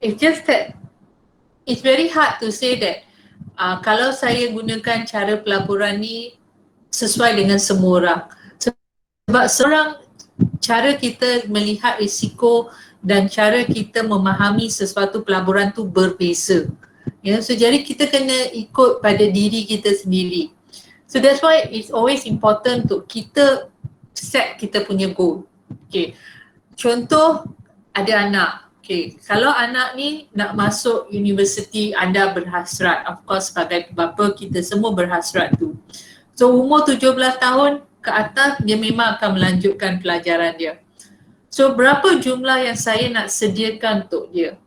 It's just that it's very hard to say that kalau saya gunakan cara pelaburan ni sesuai dengan semua orang. Sebab seorang cara kita melihat risiko dan cara kita memahami sesuatu pelaburan tu berbeza. So jadi kita kena ikut pada diri kita sendiri. So that's why it's always important untuk kita set kita punya goal. Okay. Contoh, ada anak. Okay. Kalau anak ni nak masuk universiti, anda berhasrat. Of course sebagai bapa kita semua berhasrat tu. So umur 17 tahun ke atas dia memang akan melanjutkan pelajaran dia. So berapa jumlah yang saya nak sediakan untuk dia?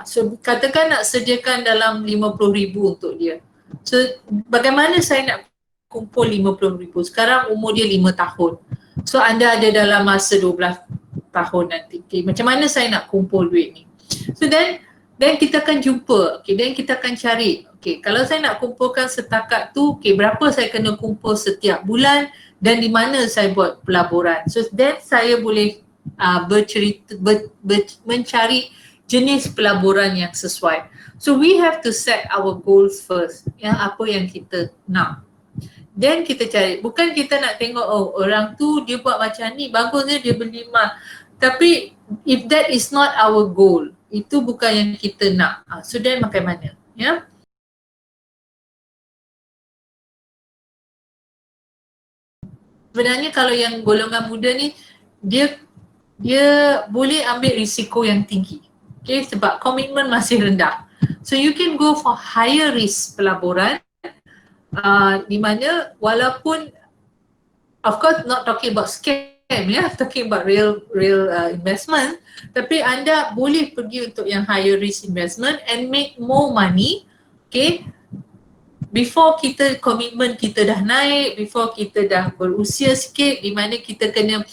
So katakan nak sediakan dalam 50,000 untuk dia. So bagaimana saya nak kumpul 50,000? Sekarang umur dia 5 tahun. So anda ada dalam masa 12 tahun nanti. Okay, macam mana saya nak kumpul duit ni? So then kita akan jumpa. Okay, then kita akan cari. Okay, kalau saya nak kumpulkan setakat tu, okay, berapa saya kena kumpul setiap bulan dan di mana saya buat pelaburan. So then saya boleh mencari jenis pelaburan yang sesuai. So we have to set our goals first. Apa yang kita nak. Then kita cari. Bukan kita nak tengok orang tu dia buat macam ni, bagusnya dia beli emas. Tapi if that is not our goal, itu bukan yang kita nak. So then macam mana? Sebenarnya kalau yang golongan muda ni dia boleh ambil risiko yang tinggi. Okay, sebab komitmen masih rendah. So you can go for higher risk pelaburan di mana walaupun of course not talking about scam, talking about real investment, tapi anda boleh pergi untuk yang higher risk investment and make more money, okay, before kita komitmen kita dah naik, before kita dah berusia sikit di mana kita kena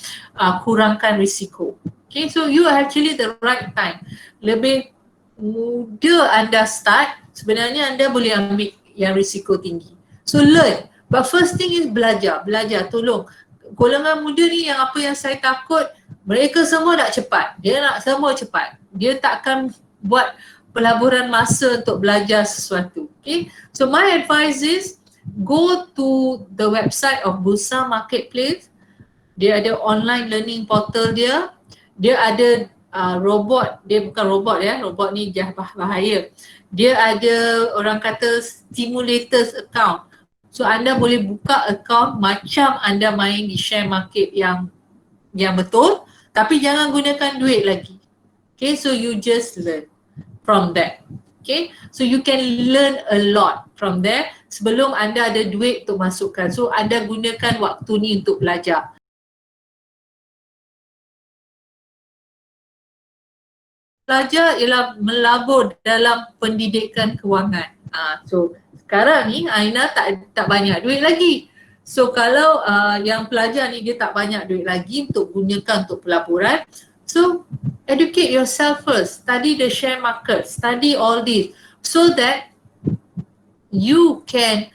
kurangkan risiko. Okay, so you actually the right time. Lebih muda anda start, sebenarnya anda boleh ambil yang risiko tinggi. So learn, but first thing is belajar, tolong. Golongan muda ni yang apa yang saya takut, mereka semua nak cepat, dia nak semua cepat. Dia takkan buat pelaburan masa untuk belajar sesuatu. Okay, so my advice is go to the website of Bursa Marketplace. Dia ada online learning portal dia. Dia ada robot, dia bukan robot robot ni bahaya. Dia ada orang kata stimulators account. So anda boleh buka account macam anda main di share market yang betul, tapi jangan gunakan duit lagi. Okay, so you just learn from that. Okay, so you can learn a lot from there sebelum anda ada duit untuk masukkan. So anda gunakan waktu ni untuk belajar. Belajar ialah melabur dalam pendidikan kewangan. So sekarang ni Aina tak banyak duit lagi. So kalau yang pelajar ni dia tak banyak duit lagi untuk gunakan untuk pelaburan, so educate yourself first, study the share market, study all this so that you can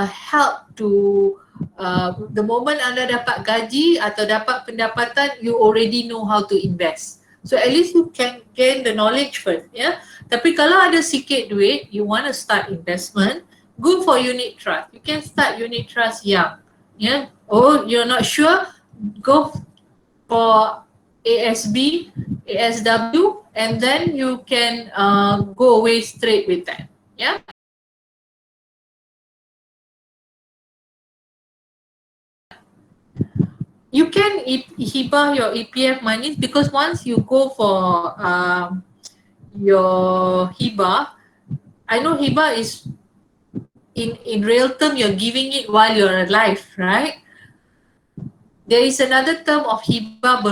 help to the moment anda dapat gaji atau dapat pendapatan, you already know how to invest. So at least you can gain the knowledge first, Tapi kalau ada sikit duit, you want to start investment, go for unit trust. You can start unit trust young, Oh, you're not sure? Go for ASB, ASW, and then you can go away straight with that, You can hibah your EPF money because once you go for your hibah, I know hibah is in real term you're giving it while you're alive, right? There is another term of hibah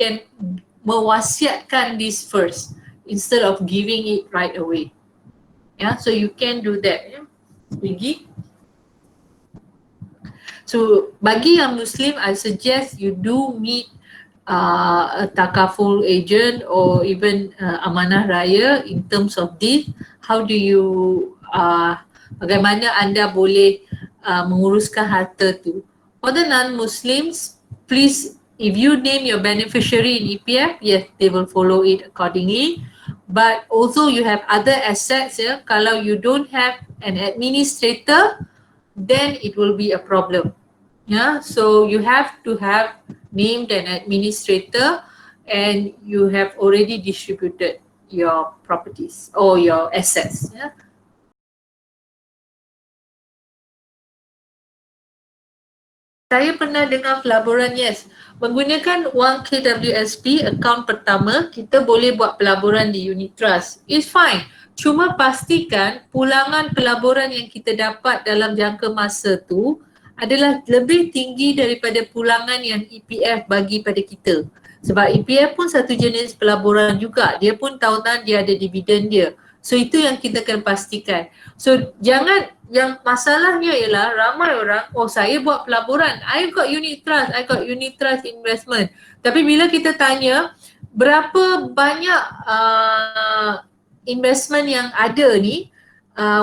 can mewasiatkan this first instead of giving it right away. So you can do that. Pergi. So bagi yang Muslim, I suggest you do meet a takaful agent or even amanah raya in terms of this. How do you, bagaimana anda boleh menguruskan harta tu. For the non-Muslims, please If you name your beneficiary in EPF, yes, they will follow it accordingly. But also you have other assets, yeah. Kalau you don't have an administrator, then it will be a problem. Yeah, so you have to have named an administrator and you have already distributed your properties or your assets. Yeah. Saya pernah dengar pelaburan, yes. Menggunakan wang KWSP, akaun pertama, kita boleh buat pelaburan di unit trust. It's fine. Cuma pastikan pulangan pelaburan yang kita dapat dalam jangka masa tu adalah lebih tinggi daripada pulangan yang EPF bagi pada kita. Sebab EPF pun satu jenis pelaburan juga. Dia pun tahunan dia ada dividen dia. So itu yang kita akan pastikan. So jangan, yang masalahnya ialah ramai orang, oh saya buat pelaburan, I got unit trust, I got unit trust investment. Tapi bila kita tanya berapa banyak investment yang ada ni,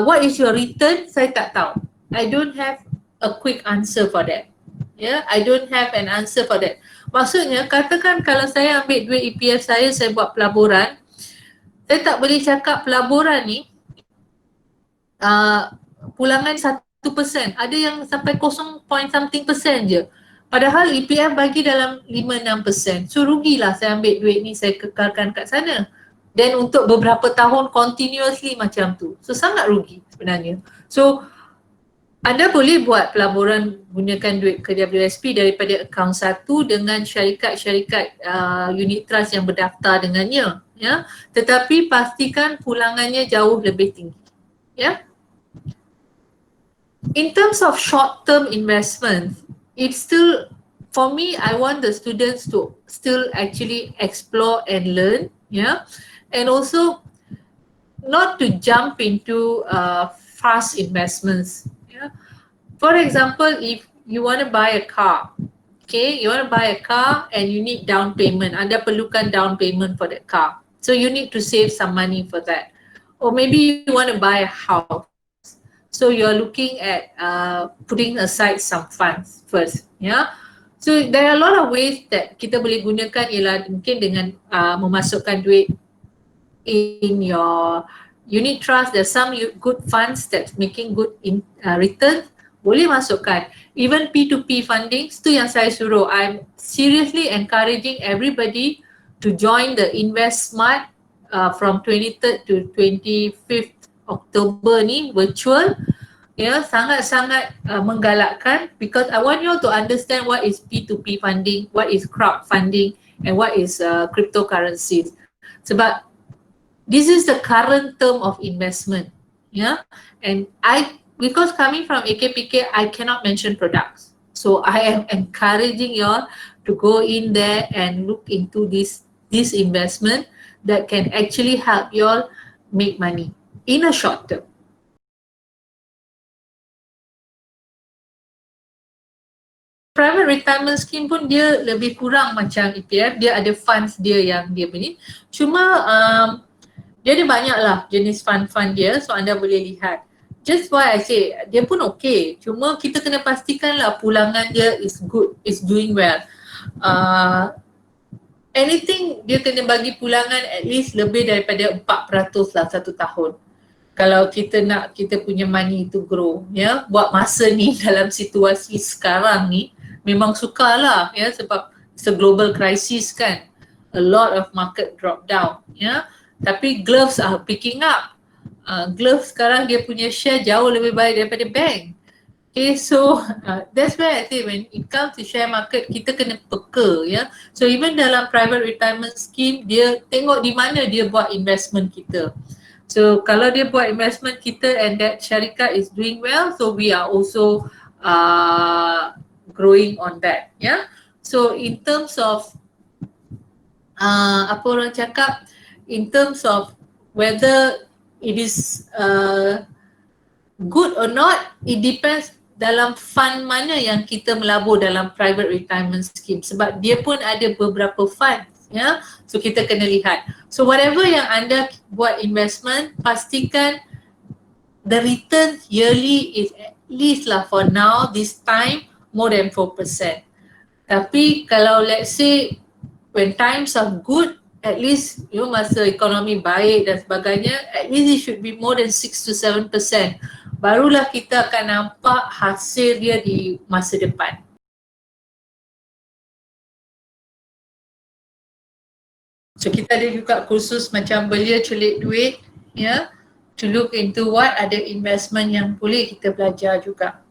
what is your return, saya tak tahu. I don't have a quick answer for that. Yeah, I don't have an answer for that. Maksudnya katakan kalau saya ambil duit EPF saya buat pelaburan, saya tak boleh cakap pelaburan ni pulangan 1%, ada yang sampai 0 point something persen je. Padahal EPF bagi dalam 5-6%. So rugilah saya ambil duit ni, saya kekalkan kat sana. Dan untuk beberapa tahun continuously macam tu. So sangat rugi sebenarnya. So anda boleh buat pelaburan gunakan duit KWSP daripada akaun satu dengan syarikat-syarikat unit trust yang berdaftar dengannya, ya. Tetapi pastikan pulangannya jauh lebih tinggi, ya. In terms of short-term investment, it's still, for me, I want the students to still actually explore and learn, yeah, and also not to jump into fast investments. Yeah. For example, if you want to buy a car, okay, you want to buy a car and you need down payment. Anda perlukan down payment for that car, so you need to save some money for that. Or maybe you want to buy a house. So you're looking at putting aside some funds first, yeah. So there are a lot of ways that kita boleh gunakan, ialah mungkin dengan memasukkan duit in your unit trust. There's some good funds that's making good return, boleh masukkan. Even P2P funding, itu yang saya suruh. I'm seriously encouraging everybody to join the Invest Smart from 23rd to 25th October ni, virtual. Ya, sangat-sangat menggalakkan, because I want you to understand what is P2P funding, what is crowdfunding, and what is cryptocurrencies. Sebab this is the current term of investment, yeah. And because coming from AKPK, I cannot mention products. So I am encouraging you all to go in there and look into this investment that can actually help you all make money in a short term. Private retirement scheme pun dia lebih kurang macam EPF, dia ada funds dia yang dia beli. Cuma dia ada banyak lah jenis fund dia, so anda boleh lihat. Just why I say, dia pun okay. Cuma kita kena pastikan lah pulangan dia is good, is doing well. Anything dia kena bagi pulangan at least lebih daripada 4% lah satu tahun. Kalau kita nak kita punya money to grow, ya. Buat masa ni dalam situasi sekarang ni memang sukarlah, ya, sebab it's a global crisis kan. A lot of market drop down, ya. Tapi gloves are picking up. Gloves sekarang dia punya share jauh lebih baik daripada bank. Okay, so that's why I say when it comes to share market, kita kena peka, ya. So even dalam private retirement scheme, dia tengok di mana dia buat investment kita. So kalau dia buat investment kita and that syarikat is doing well, so we are also growing on that, ya. So in terms of apa orang cakap, in terms of whether it is good or not, it depends dalam fund mana yang kita melabur dalam private retirement scheme, sebab dia pun ada beberapa fund, ya. So kita kena lihat. So whatever yang anda buat investment, pastikan the return yearly is at least lah for now this time more than 4%. Tapi kalau let's say when times are good, at least masa ekonomi baik dan sebagainya, at least it should be more than 6 to 7%. Barulah kita akan nampak hasil dia di masa depan. So kita ada juga kursus macam belia culik duit, to look into what ada investment yang boleh kita belajar juga.